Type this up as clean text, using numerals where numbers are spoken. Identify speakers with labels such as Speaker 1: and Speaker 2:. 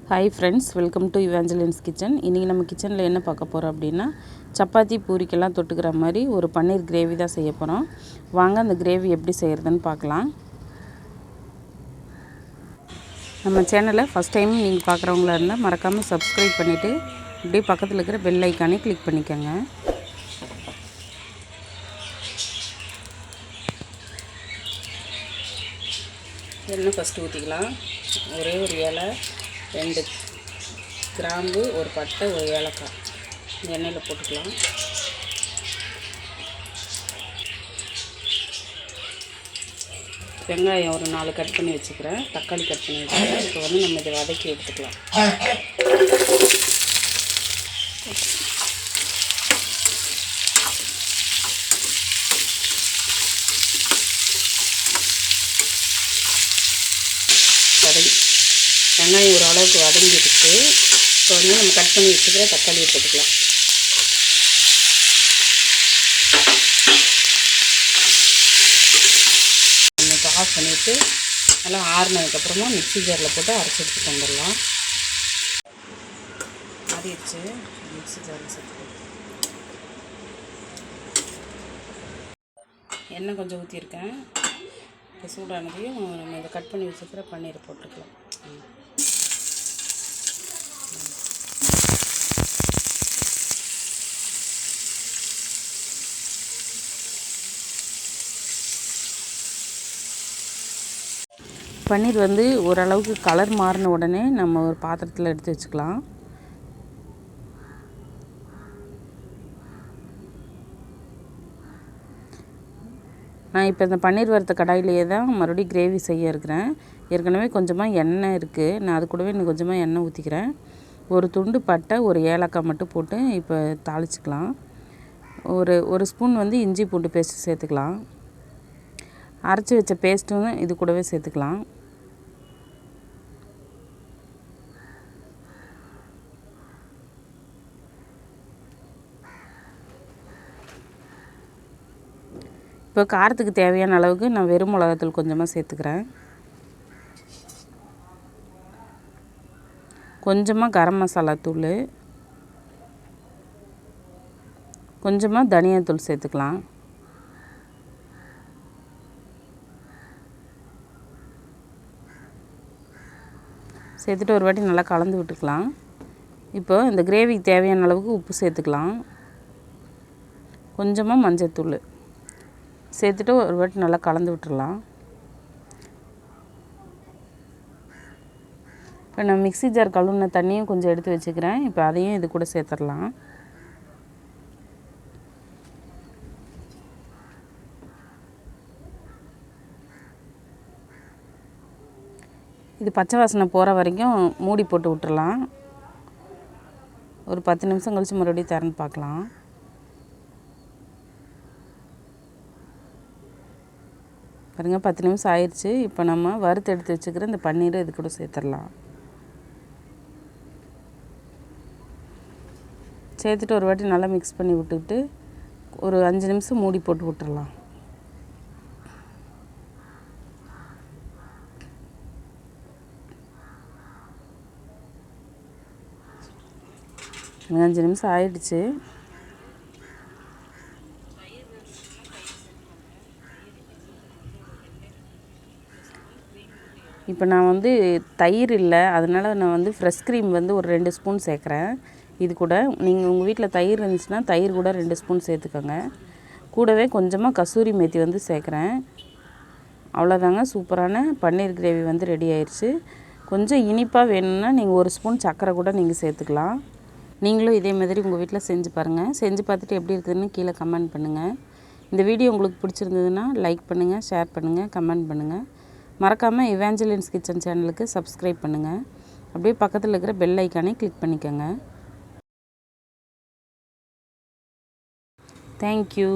Speaker 1: Hi friends, welcome to Evangeline's kitchen. இன்றைக்கி நம்ம கிச்சனில் என்ன பார்க்க போகிறோம் அப்படின்னா, சப்பாத்தி பூரிக்கெல்லாம் தொட்டுக்கிற மாதிரி ஒரு பன்னீர் கிரேவி தான் செய்ய போகிறோம். வாங்க அந்த கிரேவி எப்படி செய்கிறதுன்னு பார்க்கலாம். நம்ம சேனலை ஃபஸ்ட் டைம் நீங்கள் பார்க்குறவங்களா இருந்தால் மறக்காமல் சப்ஸ்கிரைப் பண்ணிவிட்டு அப்படியே பக்கத்தில் இருக்கிற பெல் ஐக்கானே கிளிக் பண்ணிக்கோங்க. எண்ணெய் ஃபஸ்ட்டு ஊற்றிக்கலாம். ஒரே ஒரு இலை, 2 கிராம்பு, ஒரு பட்டை, ஒரு ஏலக்காய் எண்ணெயில் போட்டுக்கலாம். வெங்காயம் ஒரு 4 கட் பண்ணி வச்சுக்கிறேன், தக்காளி கட் பண்ணி வச்சுக்கிறேன். இப்போ நம்ம இதை வதக்கி எடுத்துக்கலாம். வெங்காயம் ஒரு அளவுக்கு வதங்கிடுச்சு. இப்போ நம்ம கட் பண்ணி வச்சுக்கிற தக்காளியை போட்டுக்கலாம். இப்போ ஆஃப் பண்ணிவிட்டு நல்லா ஆறுனதுக்கப்புறமா மிக்ஸி ஜாரில் போட்டு அரைச்சி எடுத்துட்டு வந்துடலாம். ஆறிடுச்சு, மிக்ஸி ஜாரில் சேர்த்துக்கலாம். எண்ணெய் கொஞ்சம் ஊற்றிருக்கேன். இப்போ சூடானதையும் நம்ம இதை கட் பண்ணி வச்சுக்கிற பன்னீரை போட்டுக்கலாம். பன்னீர் ஓரளவுக்கு கலர் மாறின உடனே நம்ம ஒரு பாத்திரத்தில் எடுத்து வச்சுக்கலாம். நான் இப்போ இந்த பன்னீர் வறுத்த கடாயிலேயே தான் மறுபடியும் கிரேவி செய்ய இருக்கிறேன். ஏற்கனவே கொஞ்சமாக எண்ணெய் இருக்குது. நான் அது கூடவே இன்னும் கொஞ்சமாக எண்ணெய் ஊற்றிக்கிறேன். ஒரு துண்டு பட்டை, ஒரு ஏலக்காய் மட்டும் போட்டு இப்போ தாளிச்சிக்கலாம். ஒரு ஸ்பூன் இஞ்சி பூண்டு பேஸ்ட்டு சேர்த்துக்கலாம். அரைச்சி வச்ச பேஸ்ட்டும் இது கூடவே சேர்த்துக்கலாம். இப்போ காரத்துக்கு தேவையான அளவுக்கு நான் வெறும் மிளகாத்தூள் கொஞ்சமாக சேர்த்துக்கிறேன். கொஞ்சமாக கரம் மசாலா தூள், கொஞ்சமாக தனியாத்தூள் சேர்த்துக்கலாம். சேர்த்துட்டு ஒரு வாட்டி நல்லா கலந்து விட்டுக்கலாம். இப்போ இந்த கிரேவிக்கு தேவையான அளவுக்கு உப்பு சேர்த்துக்கலாம். கொஞ்சமாக மஞ்சள்தூள் சேர்த்துட்டு ஒரு வாட்டி நல்லா கலந்து விட்டுடலாம். இப்போ நான் மிக்ஸி ஜார் கழுவுன தண்ணியும் கொஞ்சம் எடுத்து வச்சுக்கிறேன். இப்போ அதையும் இது கூட சேர்த்துடலாம். இது பச்சை வாசனை போகிற வரைக்கும் மூடி போட்டு விட்டுறலாம். ஒரு 10 நிமிஷம் கழித்து மறுபடியும் திறந்து பார்க்கலாம். பாருங்கள், 10 நிமிஷம் ஆயிடுச்சு. இப்போ நம்ம வறுத்து எடுத்து வச்சுக்கிற இந்த பன்னீரை இது கூட சேர்த்துடலாம். சேர்த்துட்டு ஒரு வாட்டி நல்லா மிக்ஸ் பண்ணி விட்டுக்கிட்டு ஒரு 5 நிமிஷம் மூடி போட்டு விட்டுறலாம். அஞ்சு நிமிஷம் ஆயிடுச்சு. இப்போ நான் தயிர் இல்லை, அதனால் நான் ஃப்ரெஷ் க்ரீம் ஒரு 2 ஸ்பூன் சேர்க்குறேன். இது கூட நீங்கள் உங்கள் வீட்டில் தயிர் இருந்துச்சுன்னா தயிர் கூட 2 ஸ்பூன் சேர்த்துக்கோங்க. கூடவே கொஞ்சமாக கசூரி மேத்தி சேர்க்குறேன். அவ்வளோதாங்க, சூப்பரான பன்னீர் கிரேவி ரெடி ஆயிடுச்சு. கொஞ்சம் இனிப்பாக வேணும்னா நீங்கள் 1 ஸ்பூன் சர்க்கரை கூட நீங்கள் சேர்த்துக்கலாம். நீங்களும் இதே மாதிரி உங்கள் வீட்டில் செஞ்சு பாருங்கள். செஞ்சு பார்த்துட்டு எப்படி இருக்குதுன்னு கீழே கமெண்ட் பண்ணுங்கள். இந்த வீடியோ உங்களுக்கு பிடிச்சிருந்ததுன்னா லைக் பண்ணுங்கள், ஷேர் பண்ணுங்கள், கமெண்ட் பண்ணுங்கள். மறக்காமல் இவாஞ்சலின்ஸ் கிச்சன் சேனலுக்கு சப்ஸ்கிரைப் பண்ணுங்கள். அப்படியே பக்கத்தில் இருக்கிற பெல் ஐக்கானே கிளிக் பண்ணிக்கோங்க. தேங்க்யூ.